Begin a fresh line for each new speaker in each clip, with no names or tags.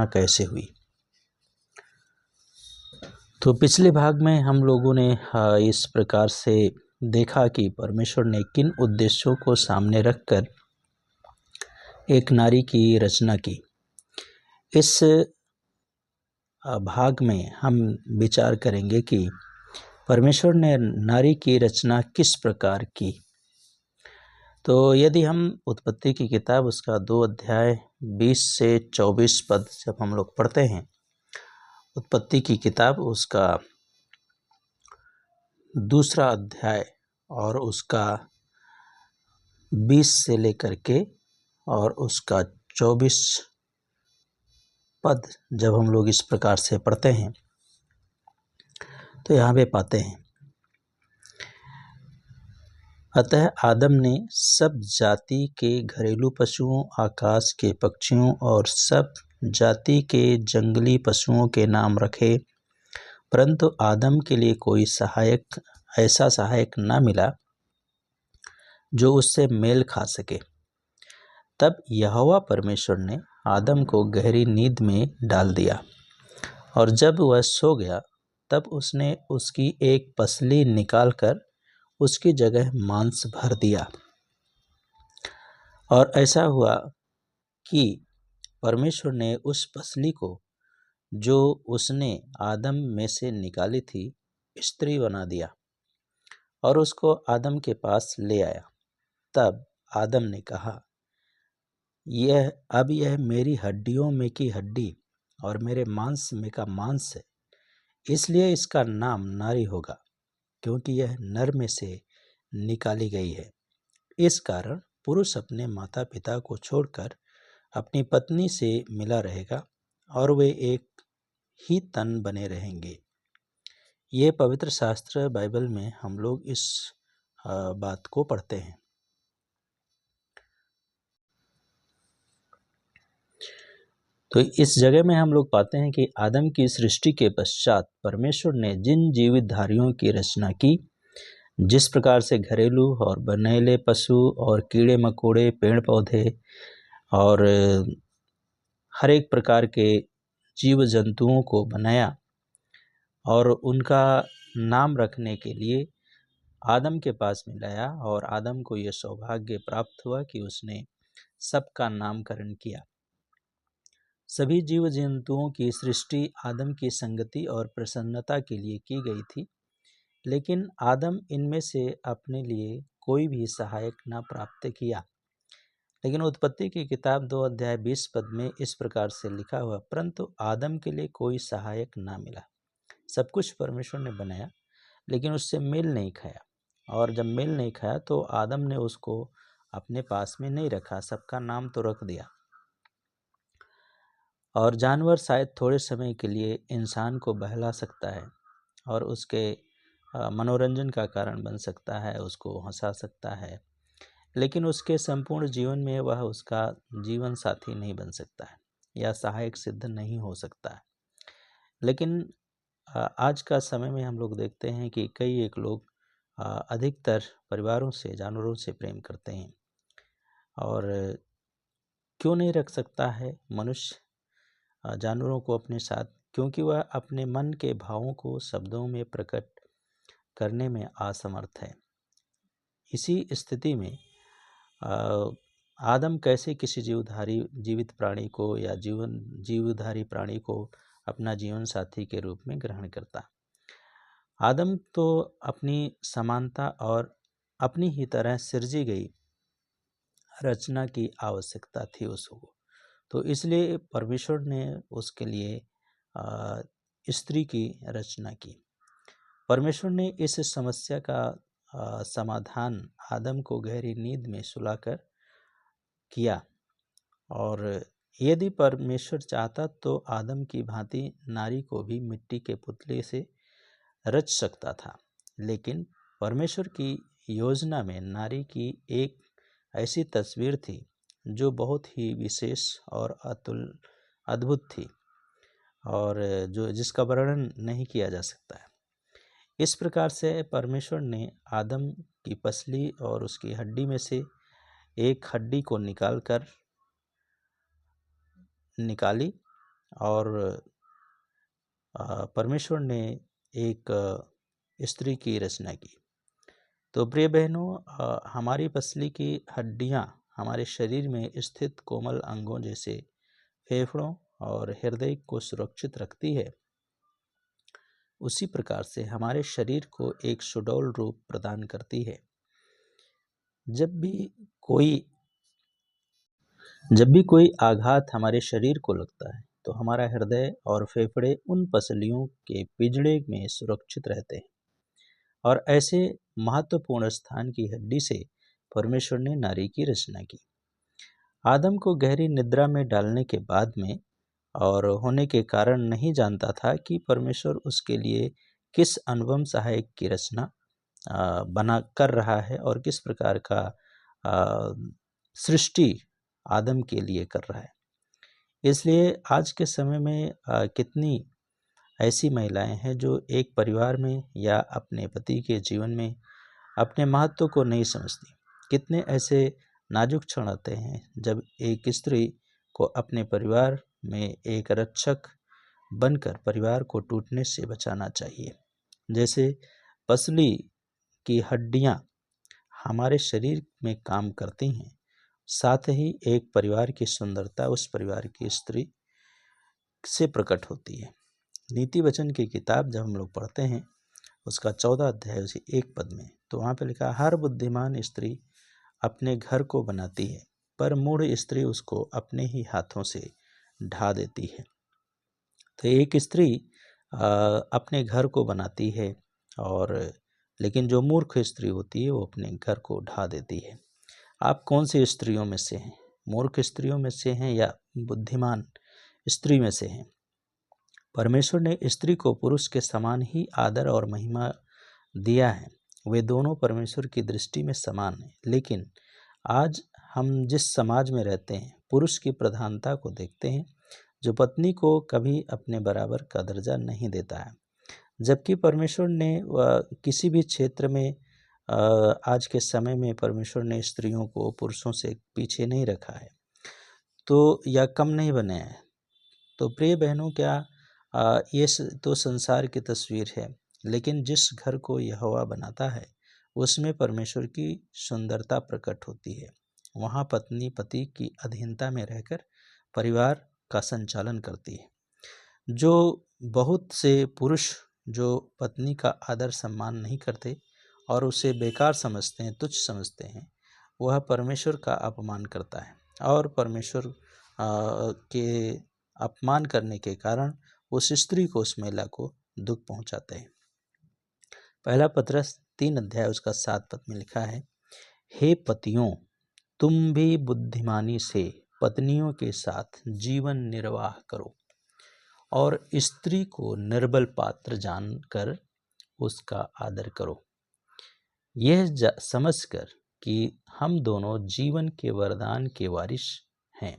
कैसे हुई। तो पिछले भाग में हम लोगों ने इस प्रकार से देखा कि परमेश्वर ने किन उद्देश्यों को सामने रखकर एक नारी की रचना की। इस भाग में हम विचार करेंगे कि परमेश्वर ने नारी की रचना किस प्रकार की। तो यदि हम उत्पत्ति की किताब उसका 2 अध्याय 20 से 24 पद जब हम लोग पढ़ते हैं, उत्पत्ति की किताब उसका 2 अध्याय और उसका 20 से लेकर के और उसका 24 पद जब हम लोग इस प्रकार से पढ़ते हैं तो यहाँ पे पाते हैं, अतः आदम ने सब जाति के घरेलू पशुओं, आकाश के पक्षियों और सब जाति के जंगली पशुओं के नाम रखे, परंतु आदम के लिए कोई ऐसा सहायक न मिला जो उससे मेल खा सके। तब यहोवा परमेश्वर ने आदम को गहरी नींद में डाल दिया और जब वह सो गया तब उसने उसकी एक पसली निकालकर उसकी जगह मांस भर दिया। और ऐसा हुआ कि परमेश्वर ने उस पसली को जो उसने आदम में से निकाली थी स्त्री बना दिया और उसको आदम के पास ले आया। तब आदम ने कहा, यह मेरी हड्डियों में की हड्डी और मेरे मांस में का मांस है, इसलिए इसका नाम नारी होगा, क्योंकि यह नर में से निकाली गई है। इस कारण पुरुष अपने माता पिता को छोड़कर अपनी पत्नी से मिला रहेगा और वे एक ही तन बने रहेंगे। ये पवित्र शास्त्र बाइबल में हम लोग इस बात को पढ़ते हैं। तो इस जगह में हम लोग पाते हैं कि आदम की सृष्टि के पश्चात परमेश्वर ने जिन जीवितधारियों की रचना की, जिस प्रकार से घरेलू और बनैले पशु और कीड़े मकोड़े, पेड़ पौधे और हर एक प्रकार के जीव जंतुओं को बनाया और उनका नाम रखने के लिए आदम के पास में लाया, और आदम को यह सौभाग्य प्राप्त हुआ कि उसने सबका नामकरण किया। सभी जीव जंतुओं की सृष्टि आदम की संगति और प्रसन्नता के लिए की गई थी, लेकिन आदम इनमें से अपने लिए कोई भी सहायक न प्राप्त किया। लेकिन उत्पत्ति की किताब 2 अध्याय 20 पद में इस प्रकार से लिखा हुआ, परंतु आदम के लिए कोई सहायक ना मिला। सब कुछ परमेश्वर ने बनाया लेकिन उससे मेल नहीं खाया, और जब मेल नहीं खाया तो आदम ने उसको अपने पास में नहीं रखा, सबका नाम तो रख दिया। और जानवर शायद थोड़े समय के लिए इंसान को बहला सकता है और उसके मनोरंजन का कारण बन सकता है, उसको हंसा सकता है, लेकिन उसके संपूर्ण जीवन में वह उसका जीवन साथी नहीं बन सकता है या सहायक सिद्ध नहीं हो सकता है। लेकिन आज का समय में हम लोग देखते हैं कि कई एक लोग अधिकतर परिवारों से जानवरों से प्रेम करते हैं, और क्यों नहीं रख सकता है मनुष्य जानवरों को अपने साथ, क्योंकि वह अपने मन के भावों को शब्दों में प्रकट करने में असमर्थ है। इसी स्थिति में आदम कैसे किसी जीवित प्राणी को या जीवधारी प्राणी को अपना जीवन साथी के रूप में ग्रहण करता। आदम तो अपनी समानता और अपनी ही तरह सृजी गई रचना की आवश्यकता थी उसको, तो इसलिए परमेश्वर ने उसके लिए स्त्री की रचना की। परमेश्वर ने इस समस्या का समाधान आदम को गहरी नींद में सुलाकर किया, और यदि परमेश्वर चाहता तो आदम की भांति नारी को भी मिट्टी के पुतले से रच सकता था, लेकिन परमेश्वर की योजना में नारी की एक ऐसी तस्वीर थी जो बहुत ही विशेष और अद्भुत थी, और जिसका वर्णन नहीं किया जा सकता है। इस प्रकार से परमेश्वर ने आदम की पसली और उसकी हड्डी में से एक हड्डी को निकाली और परमेश्वर ने एक स्त्री की रचना की। तो प्रिय बहनों, हमारी पसली की हड्डियां हमारे शरीर में स्थित कोमल अंगों जैसे फेफड़ों और हृदय को सुरक्षित रखती है। उसी प्रकार से हमारे शरीर को एक सुडौल रूप प्रदान करती है। जब भी कोई आघात हमारे शरीर को लगता है तो हमारा हृदय और फेफड़े उन पसलियों के पिंजड़े में सुरक्षित रहते हैं। और ऐसे महत्वपूर्ण स्थान की हड्डी से परमेश्वर ने नारी की रचना की। आदम को गहरी निद्रा में डालने के बाद में और होने के कारण नहीं जानता था कि परमेश्वर उसके लिए किस अनुपम सहायक की रचना बना कर रहा है और किस प्रकार का सृष्टि आदम के लिए कर रहा है। इसलिए आज के समय में कितनी ऐसी महिलाएं हैं जो एक परिवार में या अपने पति के जीवन में अपने महत्व को नहीं समझती। कितने ऐसे नाजुक क्षण आते हैं जब एक स्त्री को अपने परिवार में एक रक्षक बनकर परिवार को टूटने से बचाना चाहिए। जैसे पसली की हड्डियां हमारे शरीर में काम करती हैं, साथ ही एक परिवार की सुंदरता उस परिवार की स्त्री से प्रकट होती है। नीति वचन की किताब जब हम लोग पढ़ते हैं उसका 14 अध्याय उसी 1 पद में, तो वहाँ पे लिखा, हर बुद्धिमान स्त्री अपने घर को बनाती है पर मूढ़ स्त्री उसको अपने ही हाथों से ढा देती है। तो एक स्त्री अपने घर को बनाती है और लेकिन जो मूर्ख स्त्री होती है वो अपने घर को ढा देती है। आप कौन सी स्त्रियों में से हैं? मूर्ख स्त्रियों में से हैं या बुद्धिमान स्त्री में से हैं? परमेश्वर ने स्त्री को पुरुष के समान ही आदर और महिमा दिया है। वे दोनों परमेश्वर की दृष्टि में समान हैं। लेकिन आज हम जिस समाज में रहते हैं पुरुष की प्रधानता को देखते हैं जो पत्नी को कभी अपने बराबर का दर्जा नहीं देता है। जबकि परमेश्वर ने किसी भी क्षेत्र में आज के समय में परमेश्वर ने स्त्रियों को पुरुषों से पीछे नहीं रखा है तो या कम नहीं बनाया है। तो प्रिय बहनों, क्या ये तो संसार की तस्वीर है, लेकिन जिस घर को यहोवा बनाता है उसमें परमेश्वर की सुंदरता प्रकट होती है। वहाँ पत्नी पति की अधीनता में रहकर परिवार का संचालन करती है। जो बहुत से पुरुष जो पत्नी का आदर सम्मान नहीं करते और उसे बेकार समझते हैं, तुच्छ समझते हैं, वह परमेश्वर का अपमान करता है और परमेश्वर के अपमान करने के कारण उस स्त्री को, उस महिला को दुख पहुंचाते हैं। पहला पत्रस 3 अध्याय उसका 7 पद में लिखा है, हे पतियों, तुम भी बुद्धिमानी से पत्नियों के साथ जीवन निर्वाह करो और स्त्री को निर्बल पात्र जानकर उसका आदर करो, यह समझकर कि हम दोनों जीवन के वरदान के वारिस हैं,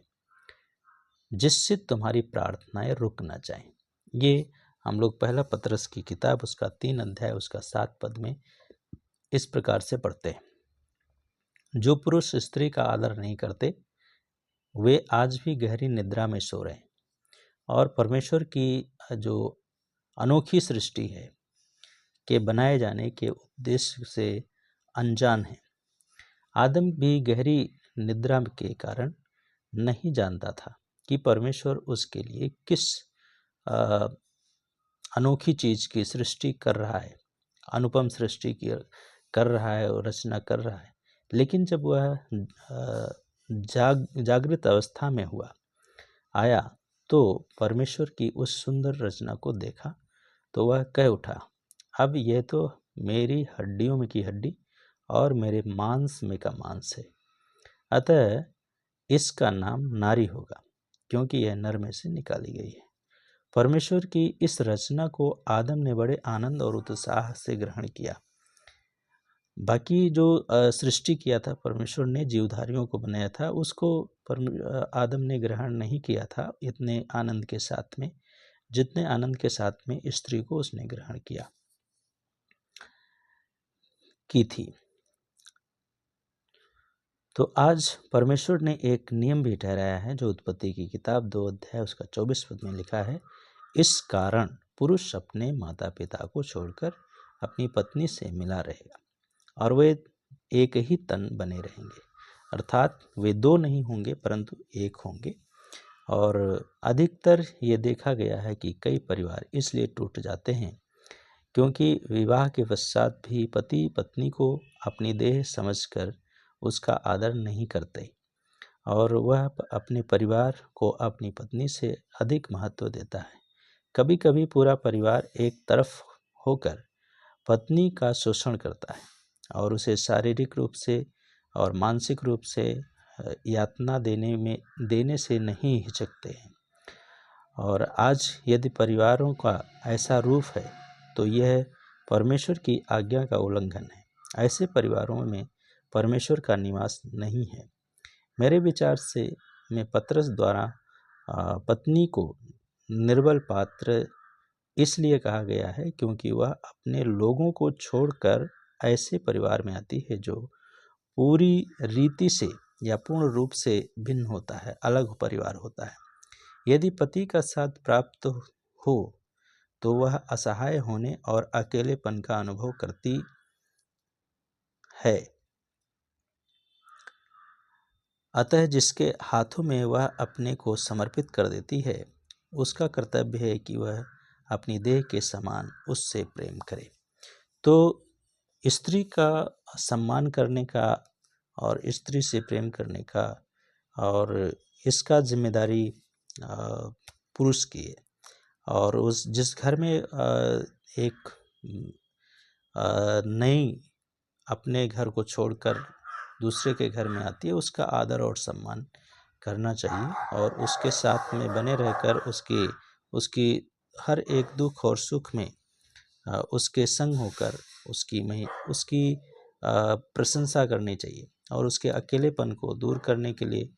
जिससे तुम्हारी प्रार्थनाएं रुक न जाएं। ये हम लोग पहला पत्रस की किताब उसका 3 अध्याय उसका 7 पद में इस प्रकार से पढ़ते हैं, जो पुरुष स्त्री का आदर नहीं करते वे आज भी गहरी निद्रा में सो रहे हैं और परमेश्वर की जो अनोखी सृष्टि है के बनाए जाने के उद्देश्य से अनजान है। आदम भी गहरी निद्रा के कारण नहीं जानता था कि परमेश्वर उसके लिए किस अनोखी चीज की सृष्टि कर रहा है, अनुपम सृष्टि की कर रहा है और रचना कर रहा है। लेकिन जब वह जागृत अवस्था में आया तो परमेश्वर की उस सुंदर रचना को देखा तो वह कह उठा, अब यह तो मेरी हड्डियों में की हड्डी और मेरे मांस में का मांस है, अतः इसका नाम नारी होगा क्योंकि यह नर में से निकाली गई है। परमेश्वर की इस रचना को आदम ने बड़े आनंद और उत्साह से ग्रहण किया। बाकी जो सृष्टि किया था परमेश्वर ने, जीवधारियों को बनाया था, उसको आदम ने ग्रहण नहीं किया था इतने आनंद के साथ में जितने आनंद के साथ में स्त्री को उसने ग्रहण की थी। तो आज परमेश्वर ने एक नियम भी ठहराया है, जो उत्पत्ति की किताब 2 अध्याय उसका 24 पद में लिखा है, इस कारण पुरुष अपने माता पिता को छोड़कर अपनी पत्नी से मिला रहेगा और वे एक ही तन बने रहेंगे। अर्थात वे दो नहीं होंगे परंतु एक होंगे। और अधिकतर ये देखा गया है कि कई परिवार इसलिए टूट जाते हैं क्योंकि विवाह के पश्चात भी पति पत्नी को अपनी देह समझकर उसका आदर नहीं करते और वह अपने परिवार को अपनी पत्नी से अधिक महत्व देता है। कभी कभी पूरा परिवार एक तरफ होकर पत्नी का शोषण करता है और उसे शारीरिक रूप से और मानसिक रूप से यातना देने से नहीं हिचकते हैं। और आज यदि परिवारों का ऐसा रूप है तो यह परमेश्वर की आज्ञा का उल्लंघन है। ऐसे परिवारों में परमेश्वर का निवास नहीं है। मेरे विचार से में पतरस द्वारा पत्नी को निर्बल पात्र इसलिए कहा गया है क्योंकि वह अपने लोगों को छोड़कर ऐसे परिवार में आती है जो पूरी रीति से या पूर्ण रूप से भिन्न होता है, अलग परिवार होता है। यदि पति का साथ प्राप्त हो तो वह असहाय होने और अकेलेपन का अनुभव करती है। अतः जिसके हाथों में वह अपने को समर्पित कर देती है, उसका कर्तव्य है कि वह अपनी देह के समान उससे प्रेम करे। तो स्त्री का सम्मान करने का और स्त्री से प्रेम करने का और इसका जिम्मेदारी पुरुष की है। और उस जिस घर में एक नई अपने घर को छोड़कर दूसरे के घर में आती है, उसका आदर और सम्मान करना चाहिए और उसके साथ में बने रहकर उसकी हर एक दुख और सुख में उसके संग होकर उसकी प्रशंसा करनी चाहिए और उसके अकेलेपन को दूर करने के लिए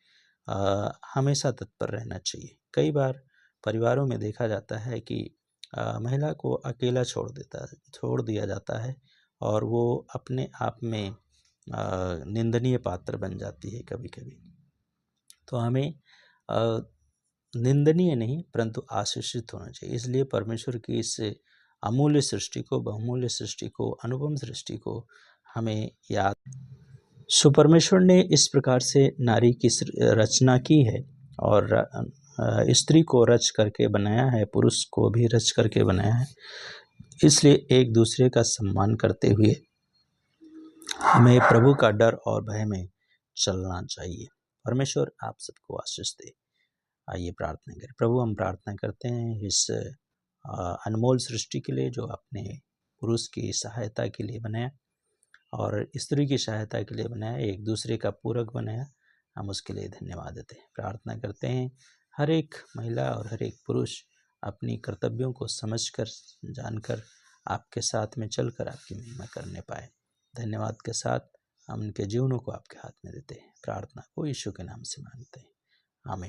हमेशा तत्पर रहना चाहिए। कई बार परिवारों में देखा जाता है कि महिला को अकेला छोड़ दिया जाता है और वो अपने आप में निंदनीय पात्र बन जाती है कभी कभी। तो हमें निंदनीय नहीं परंतु आशीषित होना चाहिए। इसलिए परमेश्वर की इस अमूल्य सृष्टि को, बहुमूल्य सृष्टि को, अनुपम सृष्टि को हमें याद। सो परमेश्वर ने इस प्रकार से नारी की रचना की है और स्त्री को रच करके बनाया है, पुरुष को भी रच करके बनाया है। इसलिए एक दूसरे का सम्मान करते हुए हमें प्रभु का डर और भय में चलना चाहिए। परमेश्वर आप सबको आशीष दे। आइए प्रार्थना करें। प्रभु, हम प्रार्थना करते हैं इस अनमोल सृष्टि के लिए जो आपने पुरुष की सहायता के लिए बनाया और स्त्री की सहायता के लिए बनाया, एक दूसरे का पूरक बनाया। हम उसके लिए धन्यवाद देते हैं। प्रार्थना करते हैं हर एक महिला और हर एक पुरुष अपनी कर्तव्यों को समझकर, जानकर, आपके साथ में चलकर आपकी महिमा करने पाए। धन्यवाद के साथ हम उनके जीवनों को आपके हाथ में देते हैं। प्रार्थना को यीशु के नाम से मांगते हैं, आमीन।